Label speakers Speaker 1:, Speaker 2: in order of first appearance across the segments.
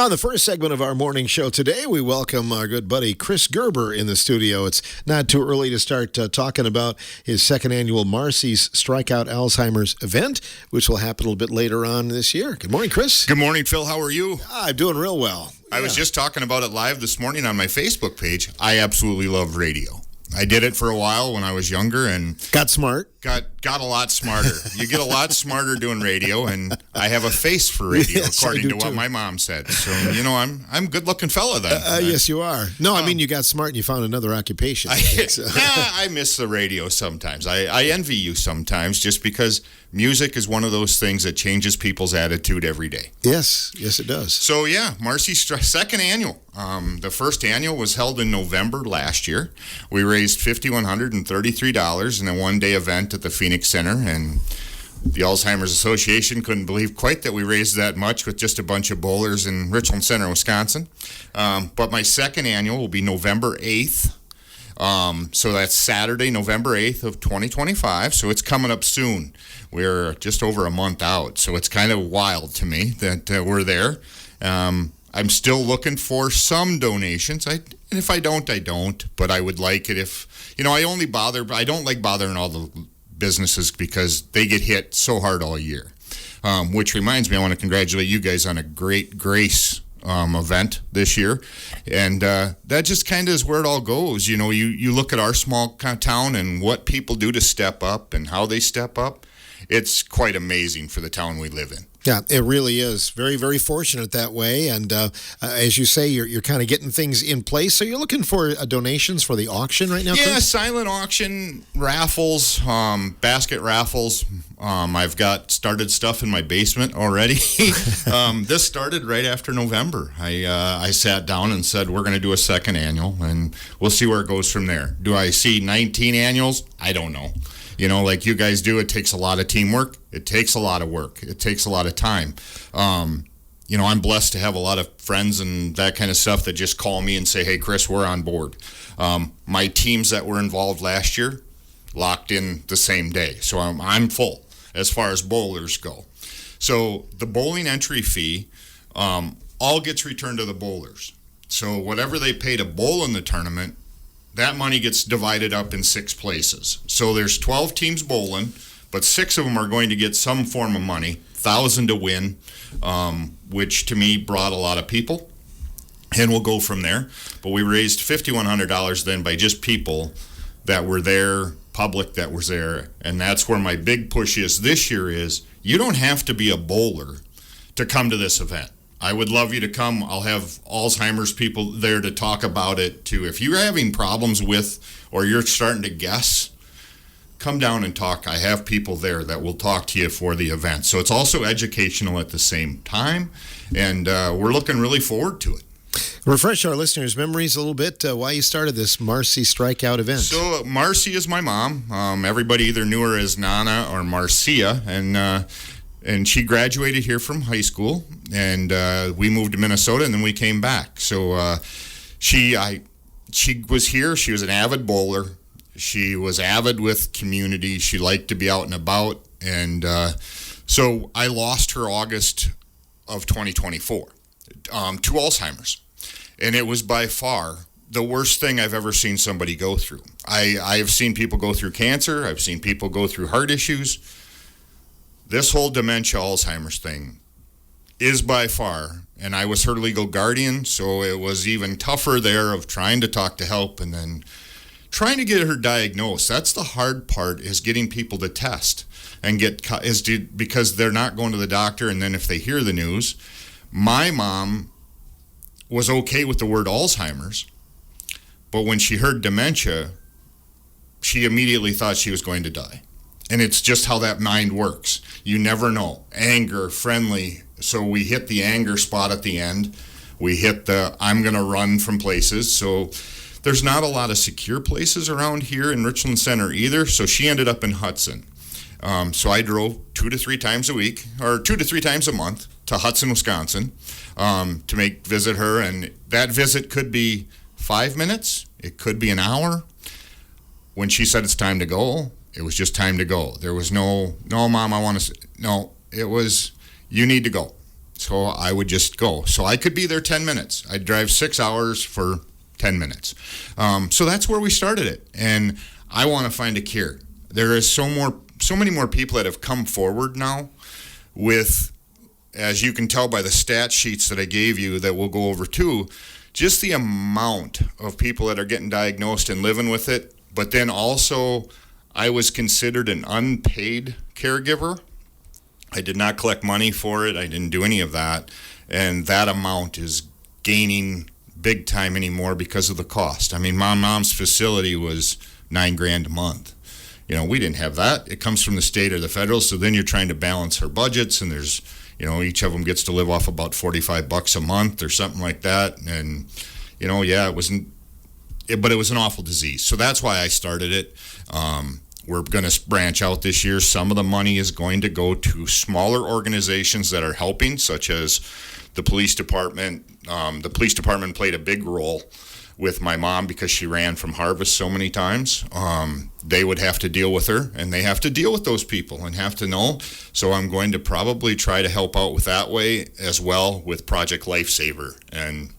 Speaker 1: On the first segment of our morning show today, we welcome our good buddy Chris Gerber in the studio. It's not too early to start talking about his second annual Marcie's Strikeout Alzheimer's event, which will happen a little bit later on this year. Good morning, Chris.
Speaker 2: Good morning, Phil. How are you?
Speaker 1: I'm doing real well.
Speaker 2: I was just talking about it live this morning on my Facebook page. I absolutely love radio. I did it for a while when I was younger and
Speaker 1: got smart.
Speaker 2: Got a lot smarter. You get a lot smarter doing radio, and I have a face for radio,
Speaker 1: Yes,
Speaker 2: according to
Speaker 1: too.
Speaker 2: what my mom said. So, I'm a good-looking fella then.
Speaker 1: Yes, you are. No, I mean, you got smart and you found another occupation.
Speaker 2: I miss the radio sometimes. I envy you sometimes just because music is one of those things that changes people's attitude every day.
Speaker 1: Yes, it does.
Speaker 2: So, Marcie's second annual. The first annual was held in November last year. We raised $5,133 in a one-day event at the Phoenix Center, and the Alzheimer's Association couldn't believe quite that we raised that much with just a bunch of bowlers in Richland Center, Wisconsin. But my second annual will be November 8th. So that's Saturday, November 8th of 2025. So it's coming up soon. We're just over a month out. So it's kind of wild to me that we're there. I'm still looking for some donations. And if I don't, I don't. But I would like it if, I don't like bothering all the businesses because they get hit so hard all year. Which reminds me, I want to congratulate you guys on a great Grace event this year. And that just kind of is where it all goes. You look at our small town and what people do to step up and how they step up. It's quite amazing for the town we live in.
Speaker 1: Yeah, it really is. Very, very fortunate that way. And as you say, you're kind of getting things in place. So you're looking for donations for the auction right now,
Speaker 2: Yeah,
Speaker 1: Chris?
Speaker 2: silent auction, raffles, basket raffles. I've got started stuff in my basement already. This started right after November. I sat down and said, we're going to do a second annual, and we'll see where it goes from there. Do I see 19 annuals? I don't know. Like you guys do, it takes a lot of teamwork. It takes a lot of work. It takes a lot of time. I'm blessed to have a lot of friends and that kind of stuff that just call me and say, hey, Chris, we're on board. My teams that were involved last year locked in the same day. So I'm full as far as bowlers go. So the bowling entry fee all gets returned to the bowlers. So whatever they pay to bowl in the tournament, that money gets divided up in 6 places. So there's 12 teams bowling, but 6 of them are going to get some form of money, $1,000 to win, which to me brought a lot of people. And we'll go from there. But we raised $5,100 then by just people that were there, public that was there. And that's where my big push is this year is you don't have to be a bowler to come to this event. I would love you to come. I'll have Alzheimer's people there to talk about it too. If you're having problems with or you're starting to guess, come down and talk. I have people there that will talk to you for the event. So it's also educational at the same time, and we're looking really forward to it.
Speaker 1: Refresh our listeners' memories a little bit, why you started this Marcie Strikeout event.
Speaker 2: So Marcie is my mom. Everybody either knew her as Nana or Marcia, and she graduated here from high school, and we moved to Minnesota, and then we came back. So she was here. She was an avid bowler. She was avid with community. She liked to be out and about, and so I lost her August of 2024 to Alzheimer's, and it was by far the worst thing I've ever seen somebody go through. I've seen people go through cancer. I've seen people go through heart issues. This whole dementia Alzheimer's thing is by far, and I was her legal guardian, so it was even tougher there of trying to talk to help and then trying to get her diagnosed. That's the hard part, is getting people to test and because they're not going to the doctor, and then if they hear the news. My mom was okay with the word Alzheimer's, but when she heard dementia, she immediately thought she was going to die. And it's just how that mind works. You never know. Anger, friendly. So we hit the anger spot at the end. We hit the I'm going to run from places. So there's not a lot of secure places around here in Richland Center either. So she ended up in Hudson. So I drove 2 to 3 times a week, or 2 to 3 times a month, to Hudson, Wisconsin, to visit her. And that visit could be 5 minutes. It could be an hour. When she said it's time to go, it was just time to go. There was no, Mom, I want to. No, it was, you need to go. So I would just go. So I could be there 10 minutes. I'd drive 6 hours for 10 minutes. So that's where we started it. And I want to find a cure. There is so many more people that have come forward now with, as you can tell by the stat sheets that I gave you that we'll go over too, just the amount of people that are getting diagnosed and living with it. But then also, I was considered an unpaid caregiver. I did not collect money for it. I didn't do any of that. And that amount is gaining big time anymore because of the cost. I mean, my mom's facility was $9,000 a month. We didn't have that. It comes from the state or the federal. So then you're trying to balance her budgets, and there's, each of them gets to live off about $45 a month or something like that. And, it wasn't, but it was an awful disease. So that's why I started it. We're going to branch out this year. Some of the money is going to go to smaller organizations that are helping, such as the police department. The police department played a big role with my mom because she ran from Harvest so many times. They would have to deal with her, and they have to deal with those people and have to know. So I'm going to probably try to help out with that way as well with Project Lifesaver and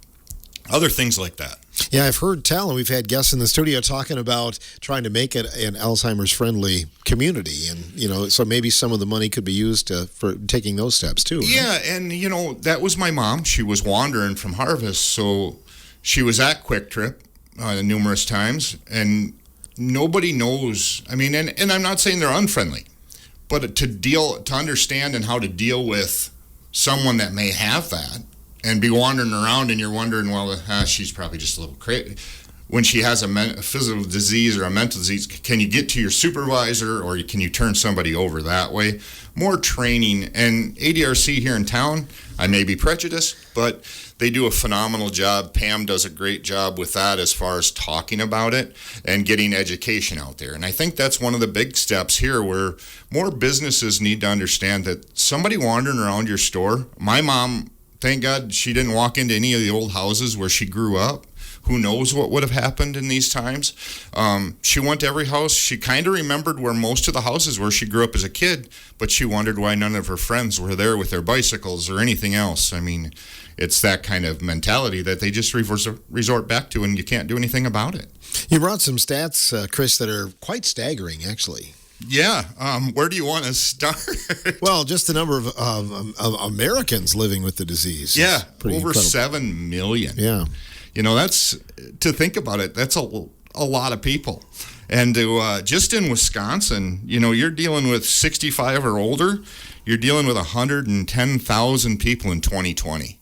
Speaker 2: other things like that.
Speaker 1: Yeah, I've heard tell, and we've had guests in the studio talking about trying to make it an Alzheimer's friendly community, and so maybe some of the money could be used for taking those steps too. Right?
Speaker 2: Yeah, and that was my mom. She was wandering from Harvest, so she was at Quick Trip numerous times, and nobody knows. I mean, and I'm not saying they're unfriendly, but to understand and how to deal with someone that may have that. And be wandering around, and you're wondering, well, she's probably just a little crazy. When she has a physical disease or a mental disease, can you get to your supervisor, or can you turn somebody over that way? More training. And ADRC here in town, I may be prejudiced, but they do a phenomenal job. Pam does a great job with that as far as talking about it and getting education out there. And I think that's one of the big steps here, where more businesses need to understand that somebody wandering around your store, my mom, thank God she didn't walk into any of the old houses where she grew up. Who knows what would have happened in these times? She went to every house. She kind of remembered where most of the houses where she grew up as a kid, but she wondered why none of her friends were there with their bicycles or anything else. I mean, it's that kind of mentality that they just resort back to, and you can't do anything about it.
Speaker 1: You brought some stats, Chris, that are quite staggering, actually.
Speaker 2: Yeah. Where do you want to start?
Speaker 1: Well, just the number of Americans living with the disease.
Speaker 2: Yeah, over
Speaker 1: incredible.
Speaker 2: 7 million.
Speaker 1: Yeah.
Speaker 2: That's, to think about it, that's a lot of people. And to, just in Wisconsin, you're dealing with 65 or older, you're dealing with 110,000 people in 2020.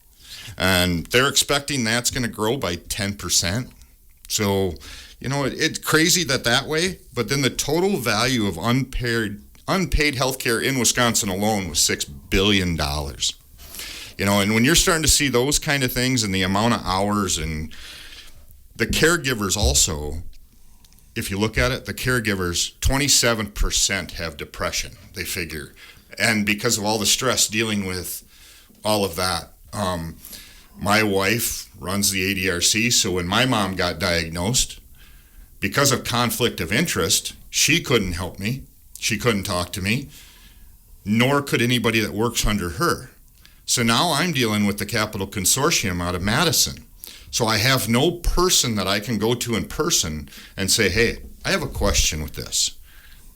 Speaker 2: And they're expecting that's going to grow by 10%. So, it's crazy that way, but then the total value of unpaid health care in Wisconsin alone was $6 billion. And when you're starting to see those kind of things and the amount of hours, and the caregivers also, if you look at it, the caregivers, 27% have depression, they figure. And because of all the stress dealing with all of that, my wife runs the ADRC, so when my mom got diagnosed, because of conflict of interest, she couldn't help me. She couldn't talk to me, nor could anybody that works under her. So now I'm dealing with the Capital Consortium out of Madison. So I have no person that I can go to in person and say, hey, I have a question with this.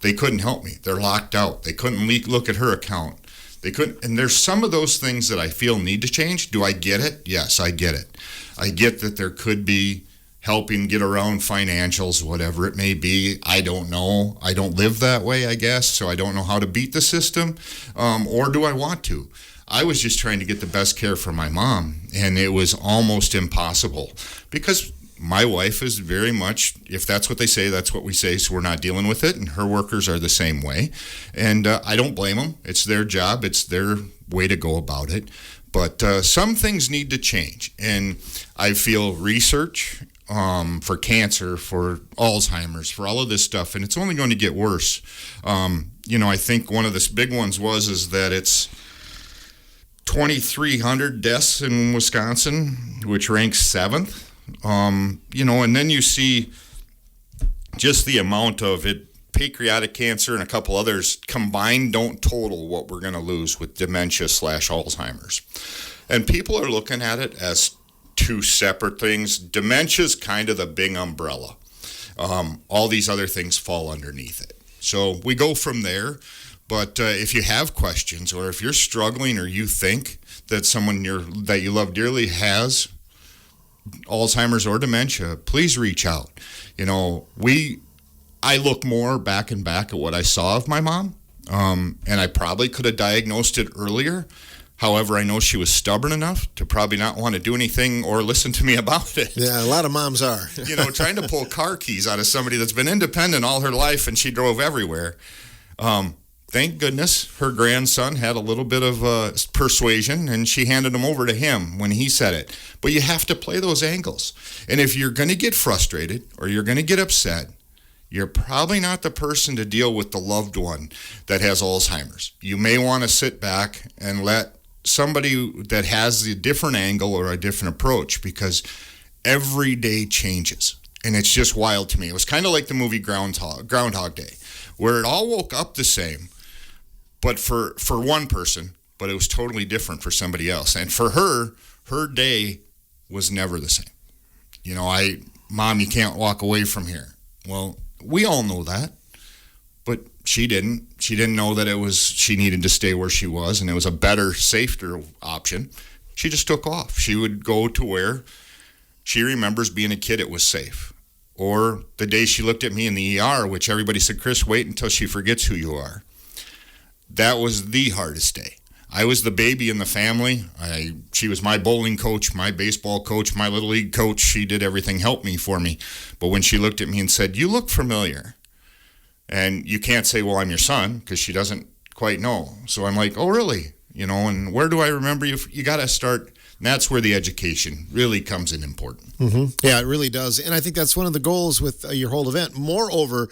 Speaker 2: They couldn't help me. They're locked out. They couldn't look at her account. They couldn't. And there's some of those things that I feel need to change. Do I get it? Yes, I get it. I get that there could be helping get around financials, whatever it may be. I don't know. I don't live that way, I guess, so I don't know how to beat the system, or do I want to? I was just trying to get the best care for my mom, and it was almost impossible because my wife is very much, if that's what they say, that's what we say, so we're not dealing with it, and her workers are the same way, and I don't blame them. It's their job. It's their way to go about it, but some things need to change, and I feel research for cancer, for Alzheimer's, for all of this stuff, and it's only going to get worse. I think one of the big ones is that it's 2,300 deaths in Wisconsin, which ranks 7th. And then you see just the amount of it pancreatic cancer and a couple others combined don't total what we're going to lose with dementia/Alzheimer's. And people are looking at it as two separate things. Dementia's kind of the big umbrella. All these other things fall underneath it. So we go from there. But if you have questions, or if you're struggling, or you think that someone that you love dearly has Alzheimer's or dementia, please reach out. I look more back at what I saw of my mom, and I probably could have diagnosed it earlier. However, I know she was stubborn enough to probably not want to do anything or listen to me about it.
Speaker 1: Yeah, a lot of moms are.
Speaker 2: Trying to pull car keys out of somebody that's been independent all her life and she drove everywhere. Thank goodness her grandson had a little bit of persuasion, and she handed him over to him when he said it. But you have to play those angles. And if you're going to get frustrated or you're going to get upset, you're probably not the person to deal with the loved one that has Alzheimer's. You may want to sit back and let somebody that has a different angle or a different approach, because every day changes. And it's just wild to me. It was kind of like the movie Groundhog Day, where it all woke up the same, but for one person, but it was totally different for somebody else. And for her day was never the same. Mom, you can't walk away from here. Well, we all know that, but she didn't. She didn't know that she needed to stay where she was, and it was a better, safer option. She just took off. She would go to where she remembers being a kid, it was safe. Or the day she looked at me in the ER, which everybody said, Chris, wait until she forgets who you are. That was the hardest day. I was the baby in the family. She was my bowling coach, my baseball coach, my little league coach. She did everything, helped me for me. But when she looked at me and said, you look familiar. And you can't say, well, I'm your son, because she doesn't quite know. So I'm like, oh, really? And where do I remember you? You got to start. And that's where the education really comes in important.
Speaker 1: Mm-hmm. Yeah, it really does. And I think that's one of the goals with your whole event. Moreover,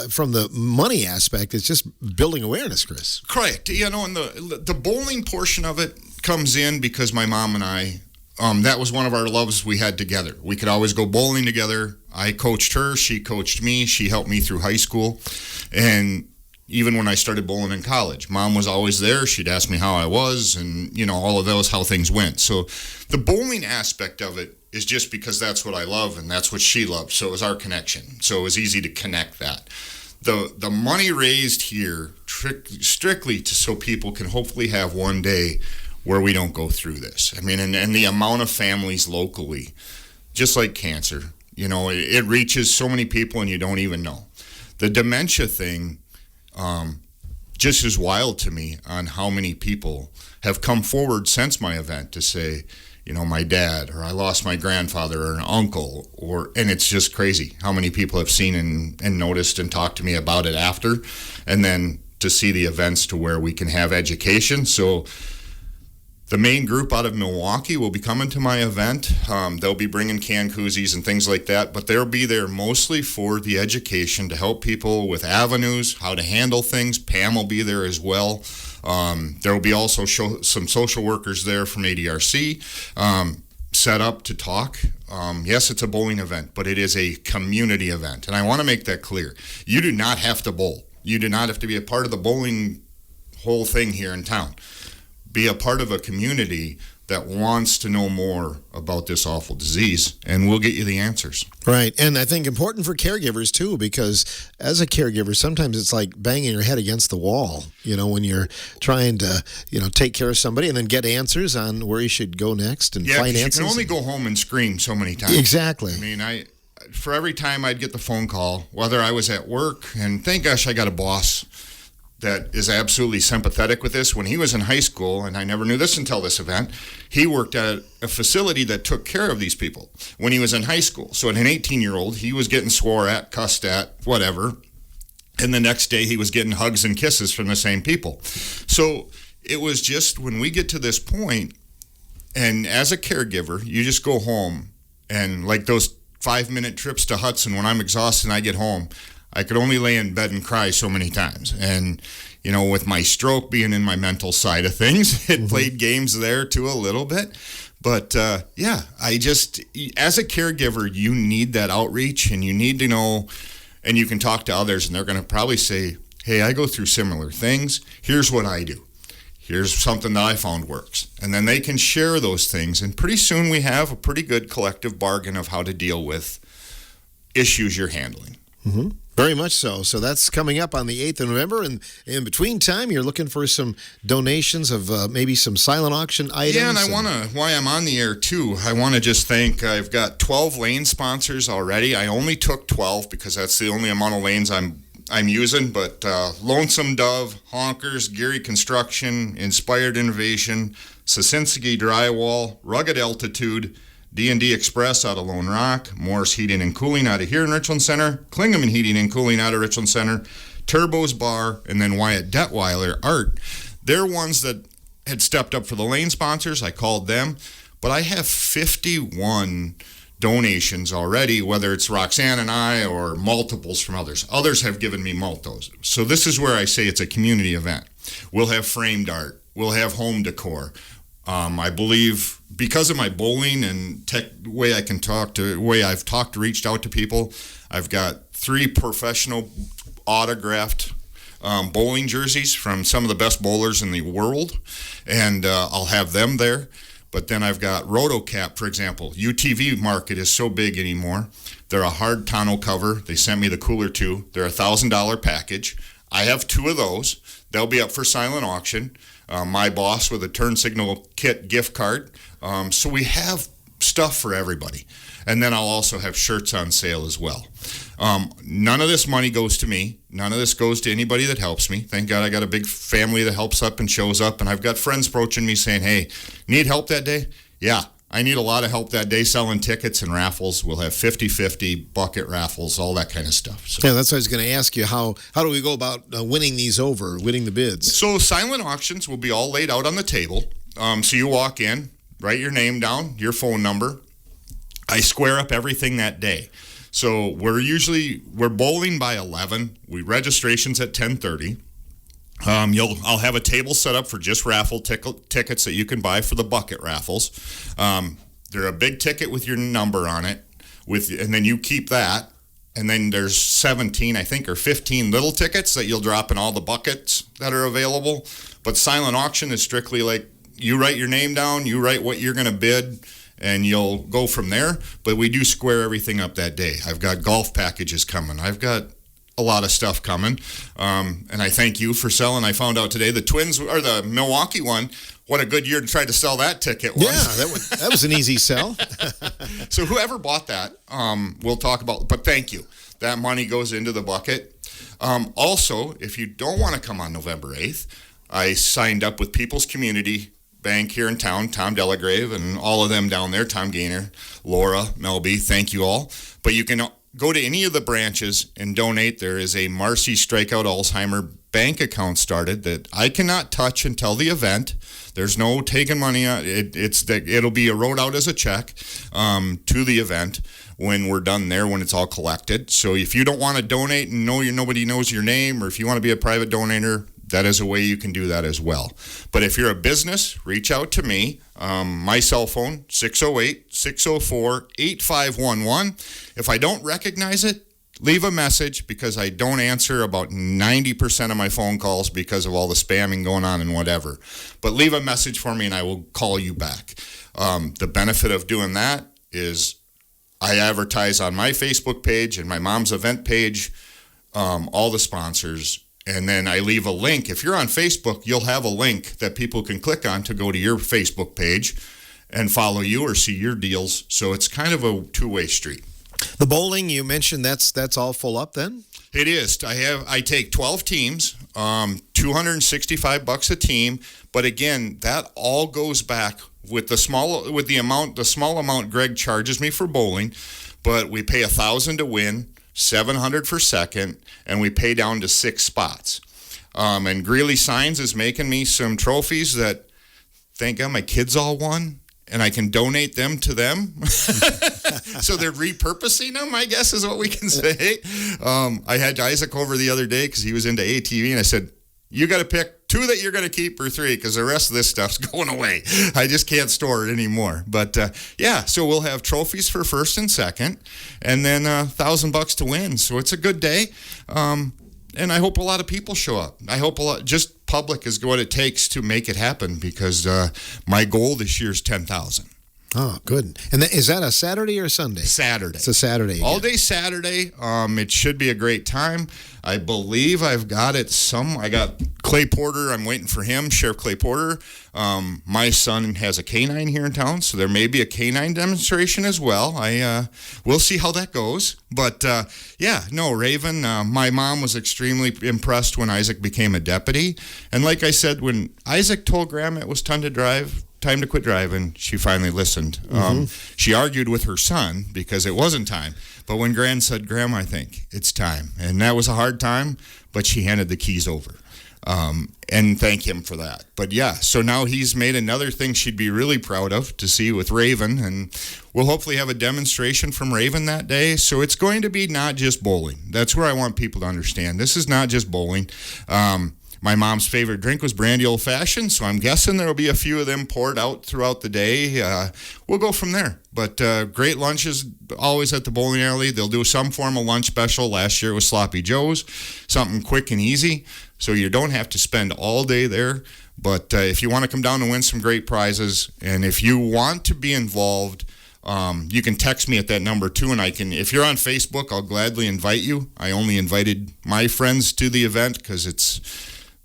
Speaker 1: from the money aspect, it's just building awareness, Chris.
Speaker 2: Correct. And the bowling portion of it comes in because my mom and I, that was one of our loves we had together. We could always go bowling together. I coached her. She coached me. She helped me through high school. And even when I started bowling in college, Mom was always there. She'd ask me how I was and, all of those, how things went. So the bowling aspect of it is just because that's what I love and that's what she loved. So it was our connection. So it was easy to connect that. The money raised here strictly so people can hopefully have one day where we don't go through this. I mean, and the amount of families locally, just like cancer, it reaches so many people and you don't even know. The dementia thing, just is wild to me on how many people have come forward since my event to say, my dad, or I lost my grandfather or an uncle, and it's just crazy how many people have seen and noticed and talked to me about it after, and then to see the events to where we can have education. So the main group out of Milwaukee will be coming to my event. They'll be bringing canned koozies and things like that, but they'll be there mostly for the education to help people with avenues, how to handle things. Pam will be there as well. There will be also some social workers there from ADRC set up to talk. Yes, it's a bowling event, but it is a community event, and I want to make that clear. You do not have to bowl. You do not have to be a part of the bowling whole thing here in town. Be a part of a community that wants to know more about this awful disease, and we'll get you the answers.
Speaker 1: Right, and I think important for caregivers, too, because as a caregiver, sometimes it's like banging your head against the wall, when you're trying to, take care of somebody and then get answers on where you should go next and finances.
Speaker 2: You can only go home and scream so many times.
Speaker 1: Exactly.
Speaker 2: I mean, for every time I'd get the phone call, whether I was at work, and thank gosh I got a boss that is absolutely sympathetic with this. When he was in high school, and I never knew this until this event, he worked at a facility that took care of these people when he was in high school. So at an 18-year-old, he was getting swore at, cussed at, whatever. And the next day he was getting hugs and kisses from the same people. So it was just when we get to this point, and as a caregiver, you just go home, and like those 5-minute trips to Hudson, when I'm exhausted and I get home, I could only lay in bed and cry so many times. And, with my stroke being in my mental side of things, it played games there too a little bit. But, I just, as a caregiver, you need that outreach, and you need to know, and you can talk to others, and they're going to probably say, hey, I go through similar things. Here's what I do. Here's something that I found works. And then they can share those things. And pretty soon we have a pretty good collective bargain of how to deal with issues you're handling.
Speaker 1: Mm-hmm. Very much so. So that's coming up on the 8th of November. And in between time, you're looking for some donations of maybe some silent auction items.
Speaker 2: Yeah, and I want to, while I'm on the air too, I want to just thank, I've got 12 lane sponsors already. I only took 12 because that's the only amount of lanes I'm using, but Lonesome Dove, Honkers, Geary Construction, Inspired Innovation, Sasinski Drywall, Rugged Altitude, D&D Express out of Lone Rock, Morris Heating and Cooling out of here in Richland Center, Klingeman Heating and Cooling out of Richland Center, Turbo's Bar, and then Wyatt Detweiler Art. They're ones that had stepped up for the lane sponsors. I called them, but I have 51 donations already, whether it's Roxanne and I or multiples from others. Others have given me multiples. So this is where I say it's a community event. We'll have framed art. We'll have home decor. I believe because of my bowling and way I've reached out to people, I've got 3 professional autographed bowling jerseys from some of the best bowlers in the world, and I'll have them there. But then I've got RotoCap, for example. UTV market is so big anymore. They're a hard tonneau cover. They sent me the cooler too. They're a $1,000 package. I have 2 of those. They'll be up for silent auction. My boss with a turn signal kit gift card. So we have stuff for everybody. And then I'll also have shirts on sale as well. None of this money goes to me. None of this goes to anybody that helps me. Thank God I got a big family that helps up and shows up. And I've got friends approaching me saying, hey, need help that day? Yeah, I need a lot of help that day selling tickets and raffles. We'll have 50-50 bucket raffles, all that kind of stuff. So.
Speaker 1: Yeah, that's what I was going to ask you. How do we go about winning the bids?
Speaker 2: So silent auctions will be all laid out on the table. So you walk in, write your name down, your phone number. I square up everything that day. So we're bowling by 11. Registration's at 10:30. I'll have a table set up for just raffle tickets that you can buy for the bucket raffles. They're a big ticket with your number on it, and then you keep that. And then there's 17, I think, or 15 little tickets that you'll drop in all the buckets that are available. But silent auction is strictly like you write your name down, you write what you're going to bid, and you'll go from there. But we do square everything up that day. I've got golf packages coming. I've got a lot of stuff coming. And I thank you for selling. I found out today the Twins, or the Milwaukee one, what a good year to try to sell that ticket was.
Speaker 1: Yeah, that was an easy sell.
Speaker 2: So whoever bought that, we'll talk about. But thank you. That money goes into the bucket. Also, if you don't want to come on November 8th, I signed up with People's Community Bank here in town, Tom Delagrave, and all of them down there, Tom Gaynor, Laura, Melby, thank you all. But you can go to any of the branches and donate. There is a Marcie Strikeout Alzheimer bank account started that I cannot touch until the event. There's no taking money out. It'll be wrote out as a check to the event when we're done there, when it's all collected. So if you don't want to donate and nobody knows your name, or if you want to be a private donor, that is a way you can do that as well. But if you're a business, reach out to me. My cell phone, 608-604-8511. If I don't recognize it, leave a message, because I don't answer about 90% of my phone calls because of all the spamming going on and whatever. But leave a message for me and I will call you back. The benefit of doing that is I advertise on my Facebook page and my mom's event page, all the sponsors. And then I leave a link. If you're on Facebook, you'll have a link that people can click on to go to your Facebook page and follow you or see your deals. So it's kind of a two-way street.
Speaker 1: The bowling you mentioned, that's all full up then?
Speaker 2: It is. I take 12 teams, $265 a team. But again, that all goes back with the small amount Greg charges me for bowling. But we pay $1,000 to win, $700 for second, and we pay down to 6 spots. And Greeley Signs is making me some trophies that, thank God, my kids all won, and I can donate them to them. So they're repurposing them, I guess is what we can say. I had Isaac over the other day because he was into ATV, and I said, you got to pick two that you're going to keep or three, because the rest of this stuff's going away. I just can't store it anymore. But so we'll have trophies for first and second, and then $1,000 to win. So it's a good day. And I hope a lot of people show up. I hope just public is what it takes to make it happen, because my goal this year is 10,000.
Speaker 1: Oh, good. And is that a Saturday or a Sunday?
Speaker 2: Saturday.
Speaker 1: It's a Saturday.
Speaker 2: All day Saturday. It should be a great time. I believe I've got it I got Clay Porter. I'm waiting for him, Sheriff Clay Porter. My son has a canine here in town, so there may be a canine demonstration as well. We'll see how that goes. But, Raven, my mom was extremely impressed when Isaac became a deputy. And like I said, when Isaac told Grandma it was time to quit driving, she finally listened. She argued with her son because it wasn't time. But when Gran said, Grandma, I think it's time. And that was a hard time, but she handed the keys over. And thank him for that. But so now he's made another thing she'd be really proud of to see with Raven. And we'll hopefully have a demonstration from Raven that day. So it's going to be not just bowling. That's where I want people to understand. This is not just bowling. My mom's favorite drink was brandy old fashioned, so I'm guessing there'll be a few of them poured out throughout the day. We'll go from there. But great lunches always at the bowling alley. They'll do some form of lunch special. Last year it was Sloppy Joe's, something quick and easy, so you don't have to spend all day there. But if you want to come down and win some great prizes, and if you want to be involved, you can text me at that number too, and if you're on Facebook, I'll gladly invite you. I only invited my friends to the event because it's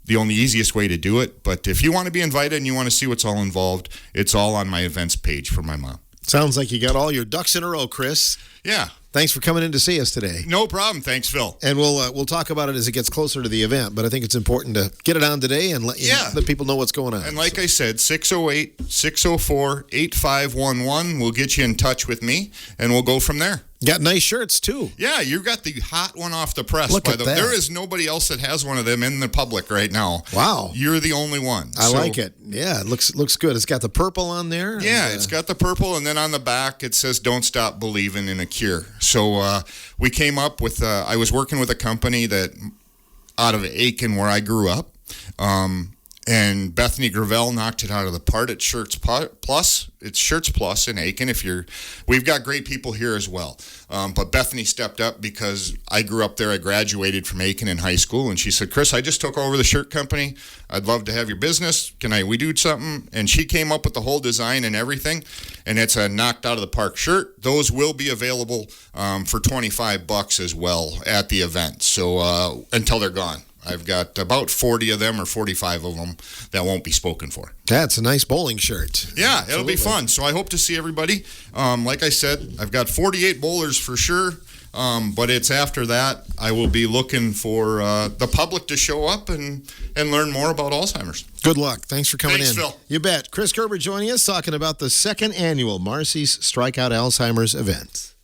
Speaker 2: the only easiest way to do it. But if you want to be invited and you want to see what's all involved, it's all on my events page for my mom.
Speaker 1: Sounds like you got all your ducks in a row, Chris.
Speaker 2: Yeah.
Speaker 1: Thanks for coming in to see us today.
Speaker 2: No problem. Thanks, Phil.
Speaker 1: And we'll talk about it as it gets closer to the event, but I think it's important to get it on today and let people know what's going on.
Speaker 2: And like I said, 608-604-8511 will get you in touch with me, and we'll go from there.
Speaker 1: Got nice shirts, too.
Speaker 2: Yeah, you got the hot one off the press.
Speaker 1: Look at that.
Speaker 2: There is nobody else that has one of them in the public right now.
Speaker 1: Wow.
Speaker 2: You're the only one.
Speaker 1: I like it. Yeah, it looks good. It's got the purple on there.
Speaker 2: Yeah, it's got the purple, and then on the back it says, "Don't stop believing in a cure." So we came up with, I was working with a company that out of Aiken where I grew up. And Bethany Gravel knocked it out of the park at Shirts Plus. It's Shirts Plus in Aiken. We've got great people here as well. But Bethany stepped up because I grew up there. I graduated from Aiken in high school, and she said, "Chris, I just took over the shirt company. I'd love to have your business. We do something?" And she came up with the whole design and everything, and it's a knocked out of the park shirt. Those will be available for $25 as well at the event. So until they're gone. I've got about 40 of them or 45 of them that won't be spoken for.
Speaker 1: That's a nice bowling shirt.
Speaker 2: Yeah, it'll be fun. So I hope to see everybody. Like I said, I've got 48 bowlers for sure. But it's after that, I will be looking for the public to show up and learn more about Alzheimer's.
Speaker 1: Good luck. Thanks for coming in.
Speaker 2: Thanks, Phil.
Speaker 1: You bet. Chris Gerber joining us, talking about the second annual Marcie's Strikeout Alzheimer's event.